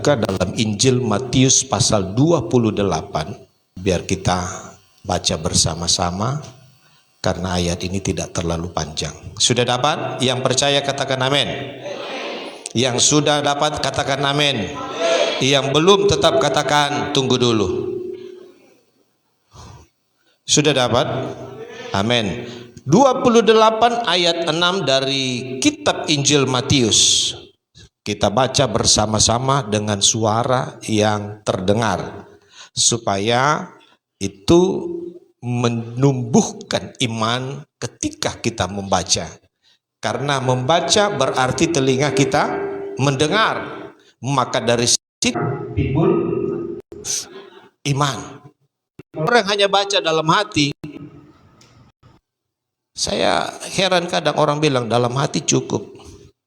buka dalam Injil Matius pasal 28, biar kita baca bersama-sama karena ayat ini tidak terlalu panjang. Sudah dapat? Yang percaya katakan amin. Yang sudah dapat katakan amin. Yang belum tetap katakan tunggu dulu. Sudah dapat? Amin. 28 ayat 6 dari kitab Injil Matius. Kita baca bersama-sama dengan suara yang terdengar supaya itu menumbuhkan iman ketika kita membaca. Karena membaca berarti telinga kita mendengar, maka dari situ timbul iman. Orang hanya baca dalam hati. Saya heran kadang orang bilang dalam hati cukup,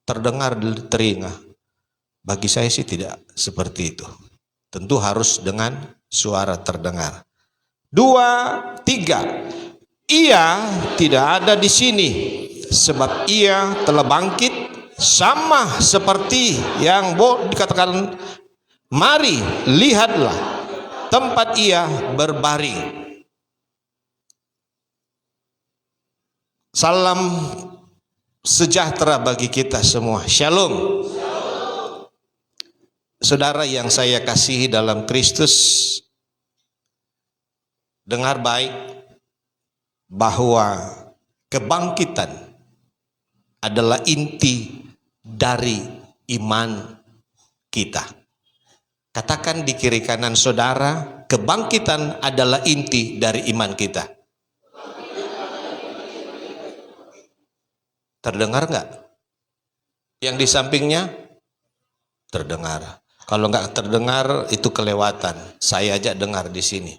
terdengar di telinga. Bagi saya sih tidak seperti itu. Tentu harus dengan suara terdengar. 2, 3. Ia tidak ada di sini, sebab ia telah bangkit, sama seperti yang dikatakan. Mari lihatlah tempat ia berbaring. Salam sejahtera bagi kita semua. Shalom. Saudara yang saya kasihi dalam Kristus, dengar baik bahwa kebangkitan adalah inti dari iman kita. Katakan di kiri kanan saudara, kebangkitan adalah inti dari iman kita. Terdengar nggak? Yang di sampingnya terdengar. Kalau nggak terdengar itu kelewatan. Saya aja dengar di sini.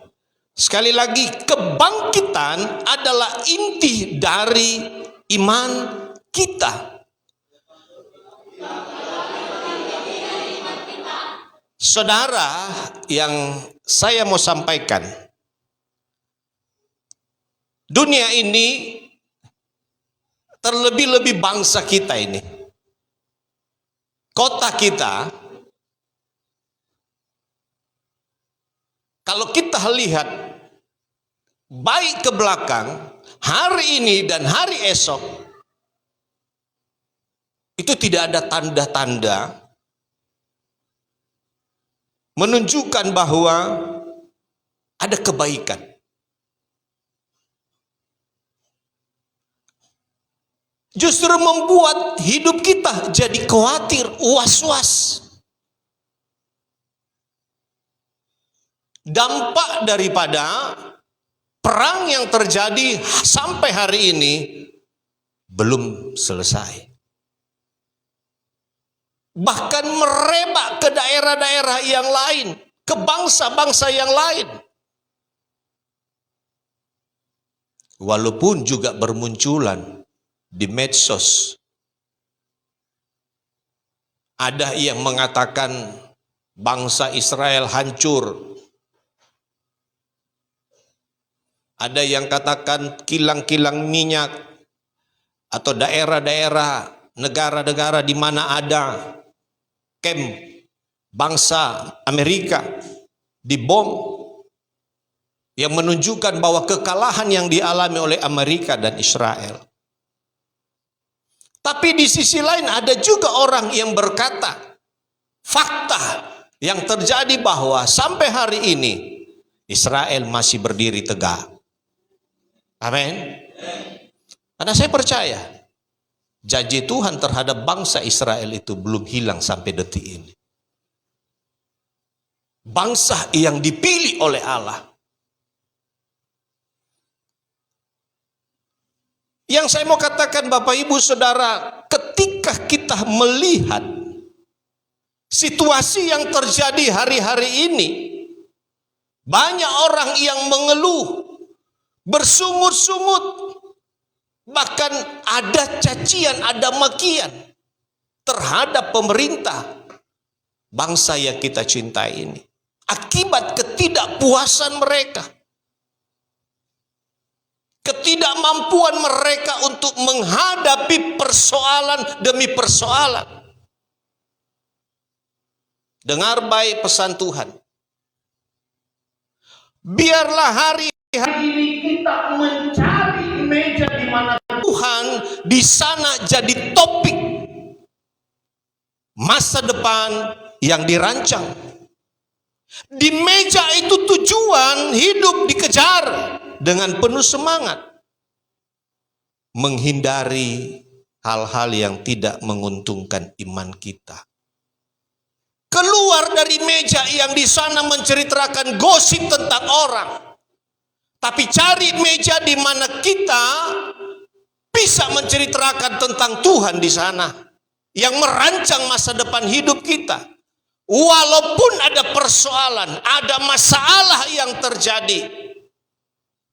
Sekali lagi, kebangkitan adalah inti dari iman kita. Saudara, yang saya mau sampaikan, dunia ini terlebih-lebih bangsa kita ini, kota kita, kalau kita lihat baik ke belakang, hari ini dan hari esok, itu tidak ada tanda-tanda menunjukkan bahwa ada kebaikan. Justru membuat hidup kita jadi khawatir, was-was. Dampak daripada perang yang terjadi sampai hari ini belum selesai. Bahkan merebak ke daerah-daerah yang lain, ke bangsa-bangsa yang lain. Walaupun juga bermunculan di medsos. Ada yang mengatakan bangsa Israel hancur. Ada yang katakan kilang-kilang minyak atau daerah-daerah negara-negara di mana ada camp bangsa Amerika dibom, yang menunjukkan bahwa kekalahan yang dialami oleh Amerika dan Israel. Tapi di sisi lain ada juga orang yang berkata fakta yang terjadi bahwa sampai hari ini Israel masih berdiri tegak. Amin. Karena saya percaya janji Tuhan terhadap bangsa Israel itu belum hilang sampai detik ini. Bangsa yang dipilih oleh Allah. Yang saya mau katakan Bapak Ibu Saudara, ketika kita melihat situasi yang terjadi hari-hari ini, banyak orang yang mengeluh, bersungut-sungut, bahkan ada cacian, ada makian terhadap pemerintah bangsa yang kita cintai ini. Akibat ketidakpuasan mereka, ketidakmampuan mereka untuk menghadapi persoalan demi persoalan. Dengar baik pesan Tuhan. Biarlah hari ini kita mencari meja di mana Tuhan di sana jadi topik masa depan yang dirancang. Di meja itu tujuan hidup dikejar dengan penuh semangat. Menghindari hal-hal yang tidak menguntungkan iman kita. Keluar dari meja yang di sana menceritakan gosip tentang orang. Tapi cari meja di mana kita bisa menceritakan tentang Tuhan di sana. Yang merancang masa depan hidup kita. Walaupun ada persoalan, ada masalah yang terjadi.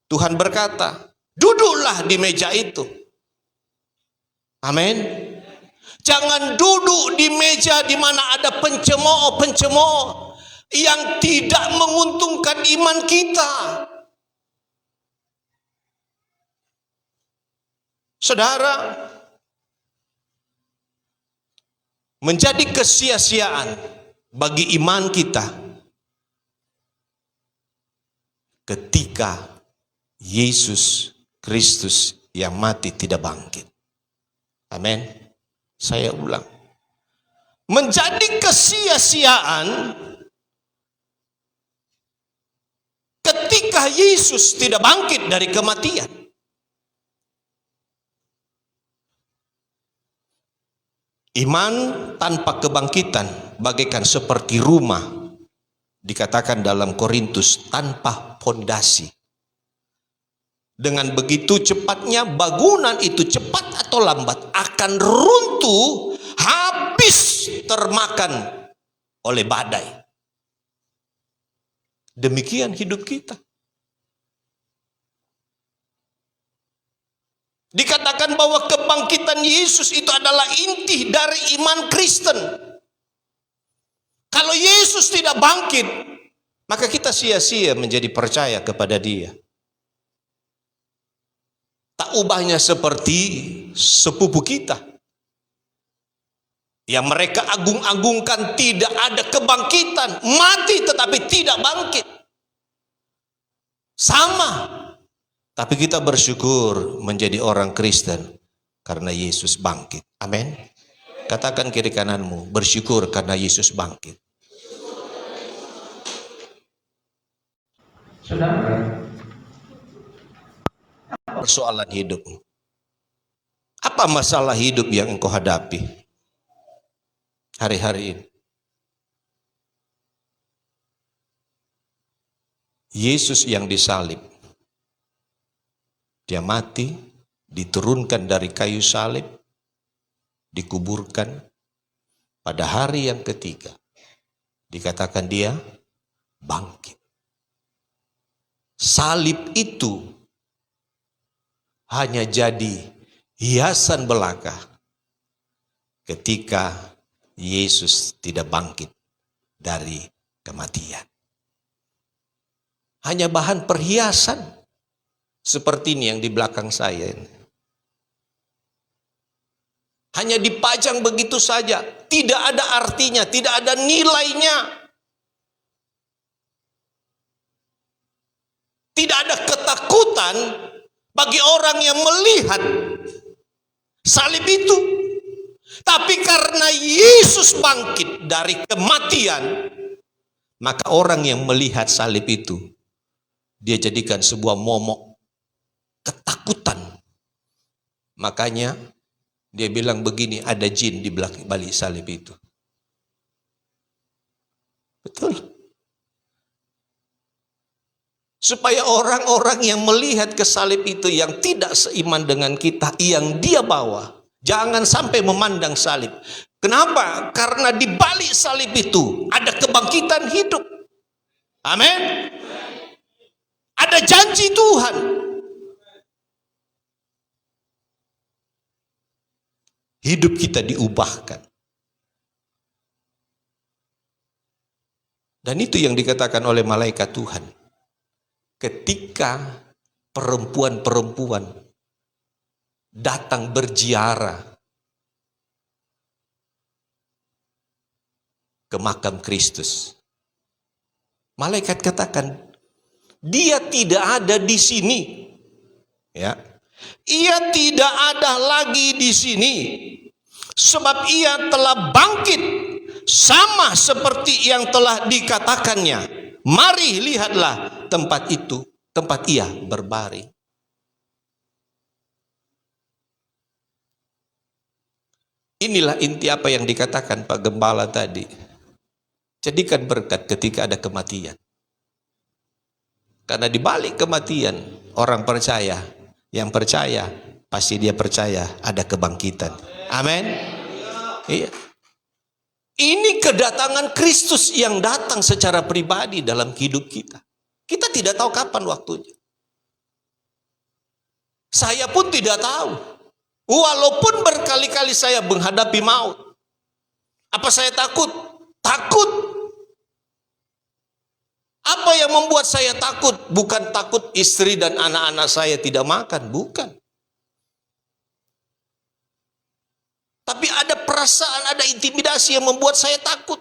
Tuhan berkata, duduklah di meja itu. Amin. Jangan duduk di meja di mana ada pencemooh-pencemooh yang tidak menguntungkan iman kita. Saudara, menjadi kesia-siaan bagi iman kita ketika Yesus Kristus yang mati tidak bangkit. Amin. Saya ulang. Menjadi kesia-siaan ketika Yesus tidak bangkit dari kematian. Iman tanpa kebangkitan bagaikan seperti rumah, dikatakan dalam Korintus, tanpa pondasi. Dengan begitu cepatnya bangunan itu cepat atau lambat akan runtuh, habis termakan oleh badai. Demikian hidup kita. Dikatakan bahwa kebangkitan Yesus itu adalah inti dari iman Kristen. Kalau Yesus tidak bangkit, maka kita sia-sia menjadi percaya kepada Dia. Tak ubahnya seperti sepupu kita yang mereka agung-agungkan, tidak ada kebangkitan, mati tetapi tidak bangkit. Sama, tapi kita bersyukur menjadi orang Kristen karena Yesus bangkit. Amin. Katakan kiri kananmu, bersyukur karena Yesus bangkit. Saudara, persoalan hidupmu. Apa masalah hidup yang engkau hadapi hari-hari ini? Yesus yang disalib, Dia mati, diturunkan dari kayu salib, dikuburkan. Pada hari yang ketiga, dikatakan Dia bangkit. Salib itu hanya jadi hiasan belaka ketika Yesus tidak bangkit dari kematian. Hanya bahan perhiasan seperti ini yang di belakang saya ini. Hanya dipajang begitu saja, tidak ada artinya, tidak ada nilainya. Tidak ada ketakutan bagi orang yang melihat salib itu. Tapi karena Yesus bangkit dari kematian, maka orang yang melihat salib itu, dia jadikan sebuah momok ketakutan. Makanya dia bilang begini, ada jin di balik salib itu. Betul. Supaya orang-orang yang melihat ke salib itu yang tidak seiman dengan kita, yang dia bawa, jangan sampai memandang salib. Kenapa? Karena di balik salib itu ada kebangkitan hidup. Amin. Ada janji Tuhan. Hidup kita diubahkan. Dan itu yang dikatakan oleh malaikat Tuhan. Ketika perempuan-perempuan datang berziarah ke makam Kristus. Malaikat katakan, dia tidak ada di sini. Ya. Ia tidak ada lagi di sini. Sebab ia telah bangkit sama seperti yang telah dikatakannya. Mari lihatlah tempat itu, tempat ia berbaring. Inilah inti apa yang dikatakan Pak Gembala tadi. Jadikan berkat ketika ada kematian. Karena di balik kematian, orang percaya, yang percaya, pasti dia percaya ada kebangkitan. Amin. Iya. Ini kedatangan Kristus yang datang secara pribadi dalam hidup kita. Kita tidak tahu kapan waktunya. Saya pun tidak tahu. Walaupun berkali-kali saya menghadapi maut. Apa saya takut? Takut. Apa yang membuat saya takut? Bukan takut istri dan anak-anak saya tidak makan, bukan. Tapi ada perasaan, ada intimidasi yang membuat saya takut.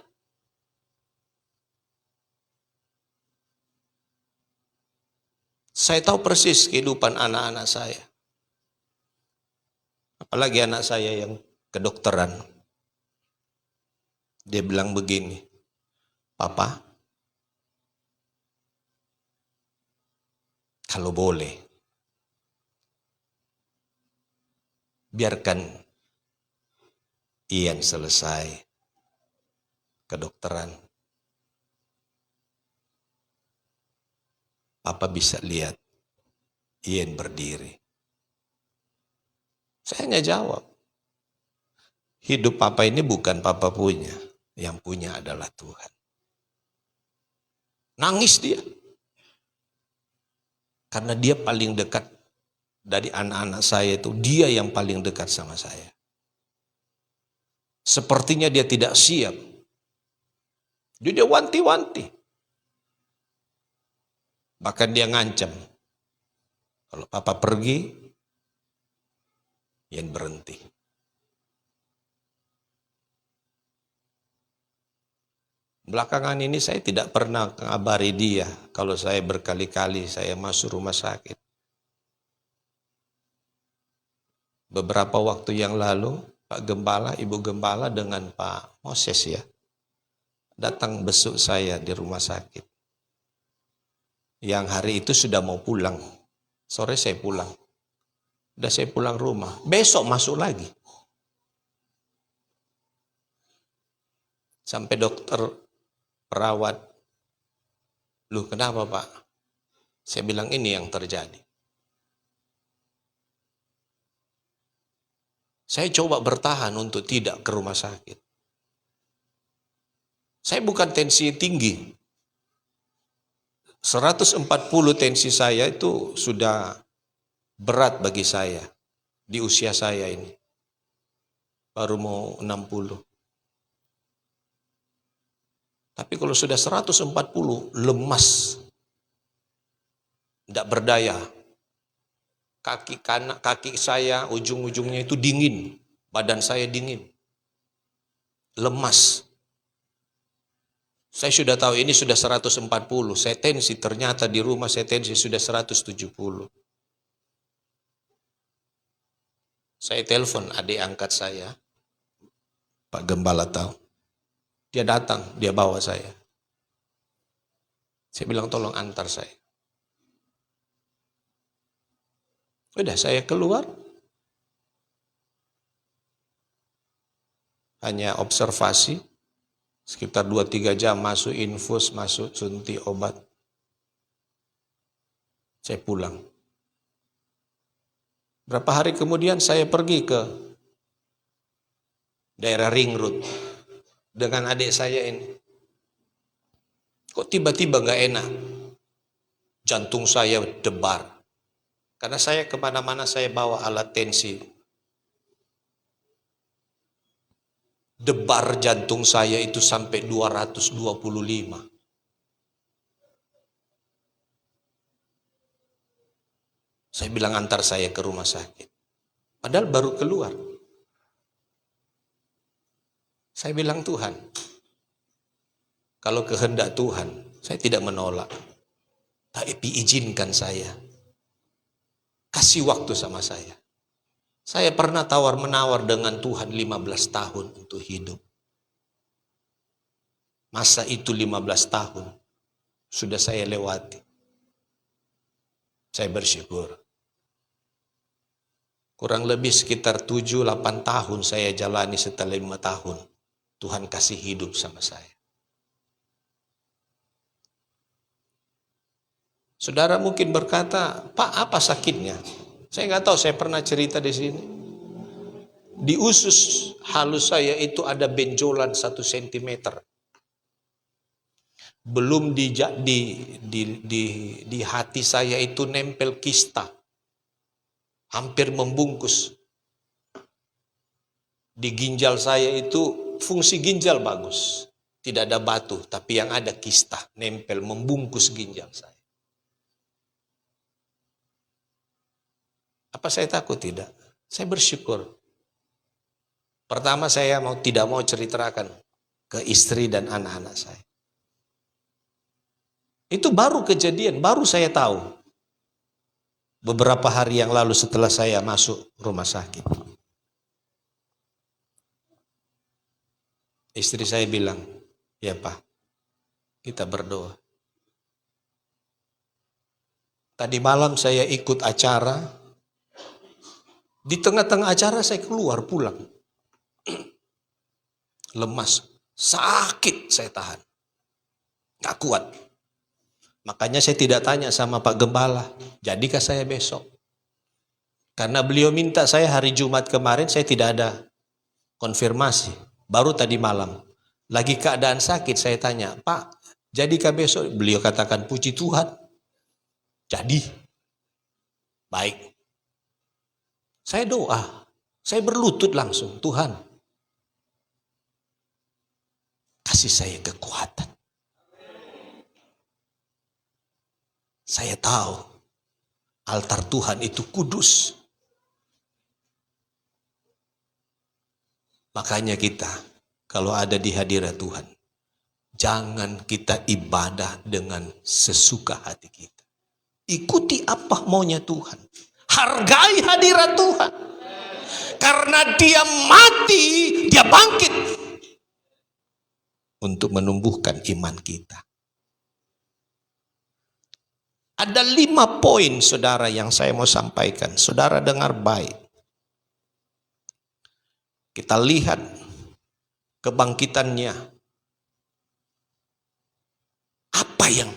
Saya tahu persis kehidupan anak-anak saya. Apalagi anak saya yang kedokteran. Dia bilang begini, Papa, kalau boleh, biarkan Ian selesai kedokteran. Papa bisa lihat Ian berdiri. Saya hanya jawab, hidup Papa ini bukan Papa punya, yang punya adalah Tuhan. Nangis dia. Karena dia paling dekat dari anak-anak saya itu, dia yang paling dekat sama saya. Sepertinya dia tidak siap. Dia wanti-wanti. Bahkan dia ngancam. Kalau Papa pergi, yang berhenti. Belakangan ini saya tidak pernah mengabari dia kalau saya berkali-kali saya masuk rumah sakit. Beberapa waktu yang lalu, Pak Gembala, Ibu Gembala dengan Pak Moses ya, datang besuk saya di rumah sakit. Yang hari itu sudah mau pulang. Sore saya pulang. Udah saya pulang rumah. Besok masuk lagi. Sampai dokter, perawat, "Loh kenapa Pak?" Saya bilang ini yang terjadi. Saya coba bertahan untuk tidak ke rumah sakit. Saya bukan tensi tinggi. 140 tensi saya itu sudah berat bagi saya di usia saya ini. Baru mau 60. Tapi kalau sudah 140, lemas. Tidak berdaya. Kaki saya, ujung-ujungnya itu dingin. Badan saya dingin. Lemas. Saya sudah tahu ini sudah 140. Saya tensi, ternyata di rumah saya tensi sudah 170. Saya telepon adik angkat saya. Pak Gembala tahu. Dia datang, dia bawa saya. Saya bilang tolong antar saya. Udah saya keluar. Hanya observasi. Sekitar 2-3 jam masuk infus, masuk suntik obat. Saya pulang. Berapa hari kemudian saya pergi ke daerah Ring Road dengan adik saya ini. Kok tiba-tiba gak enak? Jantung saya debar. Karena saya kemana-mana saya bawa alat tensi. Debar jantung saya itu sampai 225. Saya bilang antar saya ke rumah sakit. Padahal baru keluar. Saya bilang Tuhan, Kalau kehendak Tuhan, saya tidak menolak. Tapi izinkan saya. Kasih waktu sama saya. Saya pernah tawar-menawar dengan Tuhan 15 tahun untuk hidup. Masa itu 15 tahun sudah saya lewati. Saya bersyukur. Kurang lebih sekitar 7-8 tahun saya jalani setelah 5 tahun. Tuhan kasih hidup sama saya. Saudara mungkin berkata, Pak, apa sakitnya? Saya nggak tahu, saya pernah cerita di sini. Di usus halus saya itu ada benjolan 1 cm. Belum di hati saya itu nempel kista. Hampir membungkus. Di ginjal saya itu fungsi ginjal bagus. Tidak ada batu, tapi yang ada kista, nempel, membungkus ginjal saya. Apa saya takut? Tidak. Saya bersyukur. Pertama saya tidak mau ceritakan ke istri dan anak-anak saya. Itu baru kejadian, baru saya tahu. Beberapa hari yang lalu setelah saya masuk rumah sakit. Istri saya bilang, ya Pak, kita berdoa. Tadi malam saya ikut acara. Di tengah-tengah acara saya keluar pulang. Lemas, sakit saya tahan. Gak kuat. Makanya saya tidak tanya sama Pak Gembala, jadikah saya besok? Karena beliau minta saya hari Jumat kemarin, saya tidak ada konfirmasi. Baru tadi malam. Lagi keadaan sakit, saya tanya, Pak, jadikah besok? Beliau katakan, puji Tuhan. Jadi. Baik. Saya doa, saya berlutut langsung, Tuhan, kasih saya kekuatan. Saya tahu, altar Tuhan itu kudus. Makanya kita, kalau ada di hadirat Tuhan, jangan kita ibadah dengan sesuka hati kita. Ikuti apa maunya Tuhan. Hargai hadirat Tuhan. Karena dia mati, dia bangkit. Untuk menumbuhkan iman kita. Ada 5 poin saudara yang saya mau sampaikan. Saudara dengar baik. Kita lihat kebangkitannya. Apa yang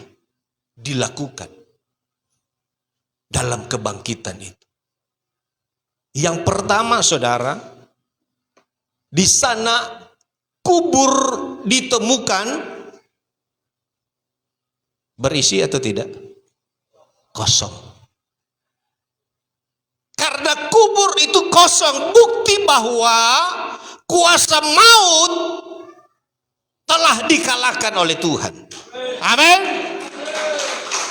dilakukan dalam kebangkitan itu. Yang pertama saudara, di sana kubur ditemukan berisi atau tidak? Kosong. Karena kubur itu kosong, bukti bahwa kuasa maut telah dikalahkan oleh Tuhan. Amin.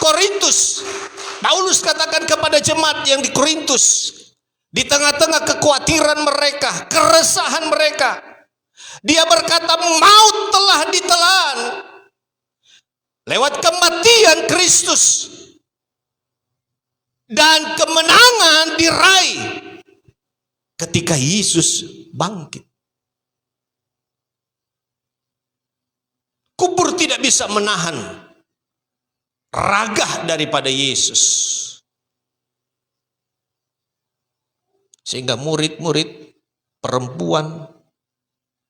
Korintus, Paulus katakan kepada jemaat yang di Korintus, di tengah-tengah kekhawatiran mereka, keresahan mereka, dia berkata, maut telah ditelan lewat kematian Kristus dan kemenangan diraih ketika Yesus bangkit. Kubur tidak bisa menahan ragah daripada Yesus. Sehingga murid-murid perempuan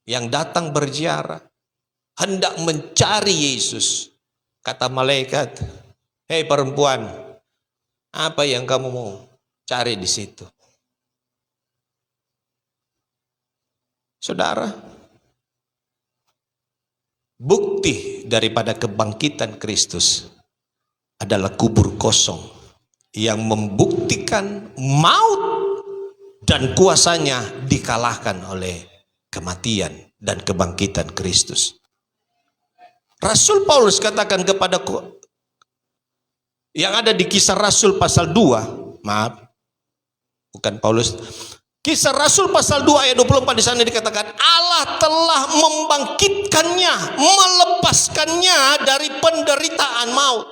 yang datang berziarah hendak mencari Yesus. Kata malaikat, hei perempuan, apa yang kamu mau cari di situ? Saudara, bukti daripada kebangkitan Kristus adalah kubur kosong yang membuktikan maut dan kuasanya dikalahkan oleh kematian dan kebangkitan Kristus. Rasul Paulus katakan kepada yang ada di Kisah Rasul pasal 2, maaf, bukan Paulus, Kisah Rasul pasal 2 ayat 24 di sana dikatakan Allah telah membangkitkannya, melepaskannya dari penderitaan maut.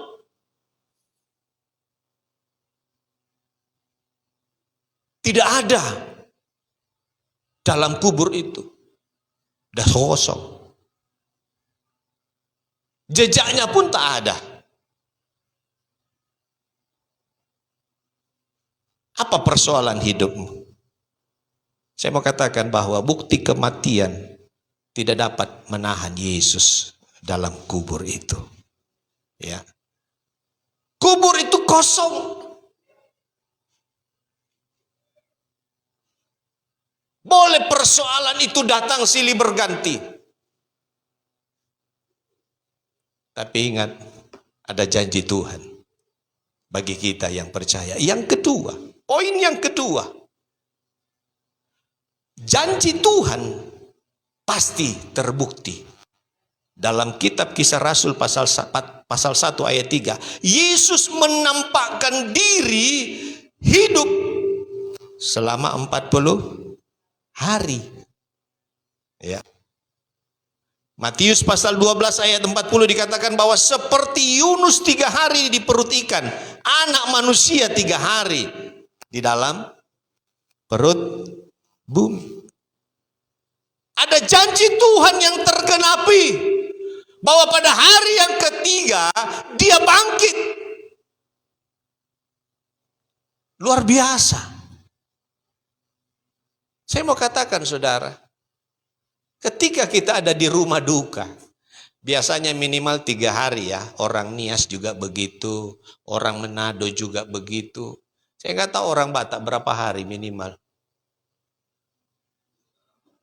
Tidak ada dalam kubur itu. Dah kosong. Jejaknya pun tak ada. Apa persoalan hidupmu? Saya mau katakan bahwa bukti kematian tidak dapat menahan Yesus dalam kubur itu. Ya. Kubur itu kosong. Boleh persoalan itu datang silih berganti. Tapi ingat, ada janji Tuhan bagi kita yang percaya. Yang kedua, poin yang kedua. Janji Tuhan pasti terbukti. Dalam kitab Kisah Rasul pasal 1 ayat 3, Yesus menampakkan diri hidup selama 40 hari. Ya. Matius pasal 12 ayat 40 dikatakan bahwa seperti Yunus 3 hari di perut ikan, anak manusia 3 hari di dalam perut bumi. Ada janji Tuhan yang tergenapi bahwa pada hari yang ketiga dia bangkit. Luar biasa. Saya mau katakan saudara, ketika kita ada di rumah duka, biasanya minimal 3 hari ya. Orang Nias juga begitu, orang Manado juga begitu. Saya nggak tahu orang Batak berapa hari minimal.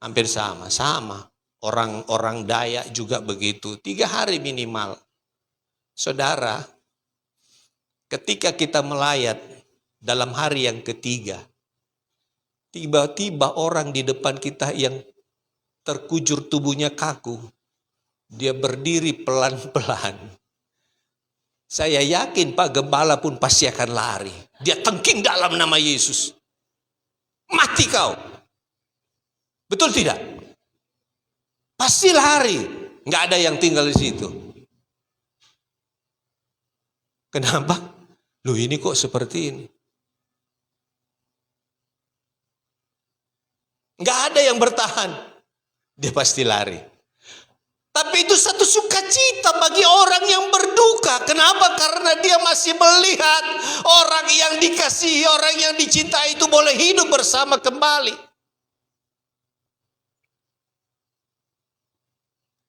Hampir sama. Orang Dayak juga begitu, 3 hari minimal. Saudara, ketika kita melayat dalam hari yang ketiga, tiba-tiba orang di depan kita yang terkujur tubuhnya kaku, dia berdiri pelan-pelan. Saya yakin Pak Gembala pun pasti akan lari. Dia tengking dalam nama Yesus. Mati kau. Betul tidak? Pasti lari. Nggak ada yang tinggal di situ. Kenapa? Loh ini kok seperti ini? Nggak ada yang bertahan. Dia pasti lari. Tapi itu satu sukacita bagi orang yang berduka. Kenapa? Karena dia masih melihat orang yang dikasihi, orang yang dicintai itu boleh hidup bersama kembali.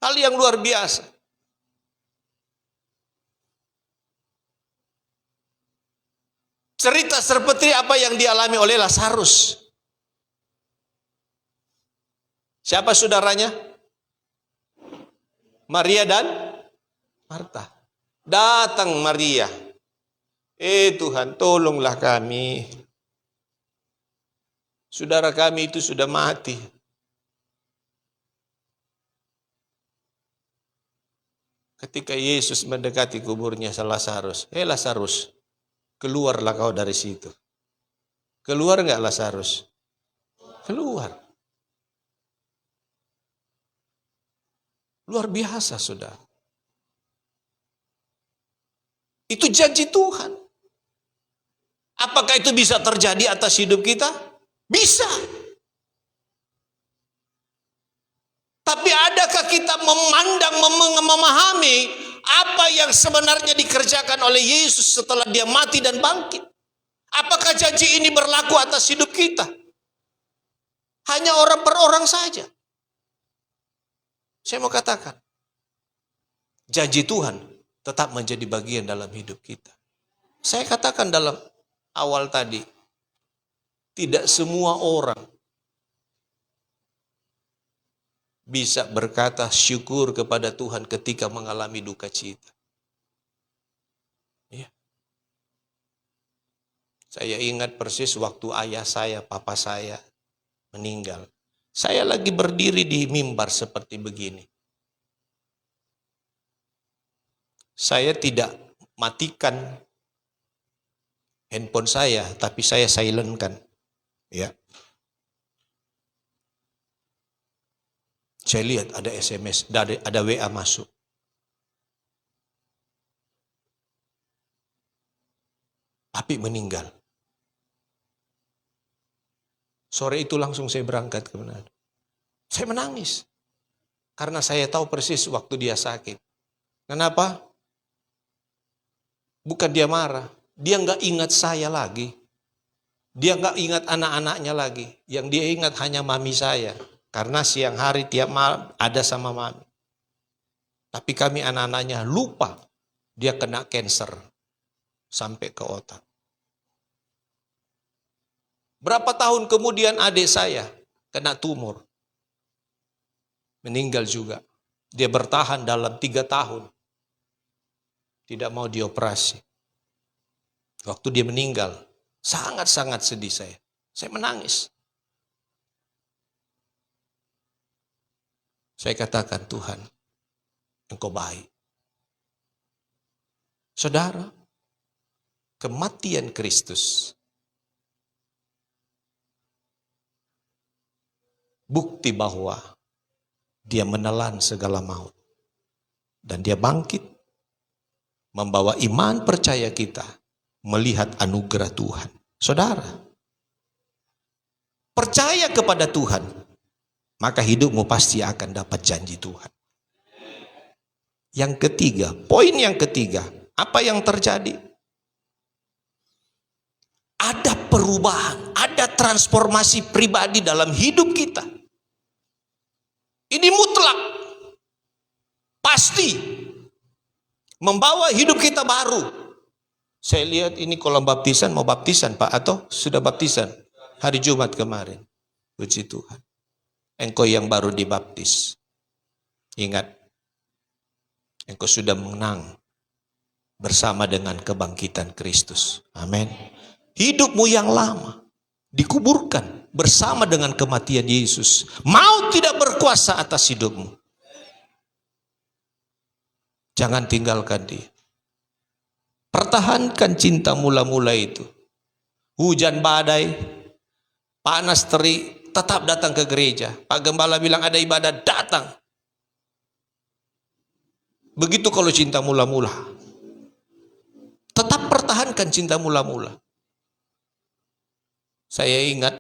Hal yang luar biasa. Cerita seperti apa yang dialami oleh Lazarus. Siapa saudaranya? Maria dan Marta. Datang Maria. Tuhan, tolonglah kami. Saudara kami itu sudah mati. Ketika Yesus mendekati kuburnya Lazarus, Lazarus, keluarlah kau dari situ. Keluar enggak Lazarus? Keluar. Luar biasa, saudara. Itu janji Tuhan. Apakah itu bisa terjadi atas hidup kita? Bisa. Tapi adakah kita memandang, memahami apa yang sebenarnya dikerjakan oleh Yesus setelah dia mati dan bangkit? Apakah janji ini berlaku atas hidup kita? Hanya orang per orang saja. Saya mau katakan, janji Tuhan tetap menjadi bagian dalam hidup kita. Saya katakan dalam awal tadi, tidak semua orang bisa berkata syukur kepada Tuhan ketika mengalami duka cita. Ya. Saya ingat persis waktu ayah saya, papa saya meninggal. Saya lagi berdiri di mimbar seperti begini. Saya tidak matikan handphone saya, tapi saya silentkan. Ya. Saya lihat ada SMS, ada WA masuk. Apik meninggal. Sore itu langsung saya berangkat ke Manado. Saya menangis. Karena saya tahu persis waktu dia sakit. Kenapa? Bukan dia marah. Dia nggak ingat saya lagi. Dia nggak ingat anak-anaknya lagi. Yang dia ingat hanya mami saya. Karena siang hari tiap malam ada sama mami. Tapi kami anak-anaknya lupa. Dia kena cancer. Sampai ke otak. Berapa tahun kemudian adik saya kena tumor. Meninggal juga. Dia bertahan dalam 3 tahun. Tidak mau dioperasi. Waktu dia meninggal, sangat-sangat sedih saya. Saya menangis. Saya katakan, Tuhan, Engkau baik. Saudara, kematian Kristus bukti bahwa dia menelan segala maut. Dan dia bangkit, membawa iman percaya kita, melihat anugerah Tuhan. Saudara, percaya kepada Tuhan, maka hidupmu pasti akan dapat janji Tuhan. Yang ketiga, poin yang ketiga, apa yang terjadi? Ada perubahan, ada transformasi pribadi dalam hidup kita. Ini mutlak, pasti membawa hidup kita baru. Saya lihat ini kolam baptisan, mau baptisan Pak, atau sudah baptisan hari Jumat kemarin. Puji Tuhan. Engkau yang baru dibaptis, ingat, engkau sudah menang bersama dengan kebangkitan Kristus. Amin. Hidupmu yang lama dikuburkan bersama dengan kematian Yesus. Maut tidak berkuasa atas hidupmu. Jangan tinggalkan dia. Pertahankan cinta mula-mula itu. Hujan badai, panas terik, tetap datang ke gereja. Pak Gembala bilang ada ibadah, datang. Begitu kalau cinta mula-mula. Tetap pertahankan cinta mula-mula. Saya ingat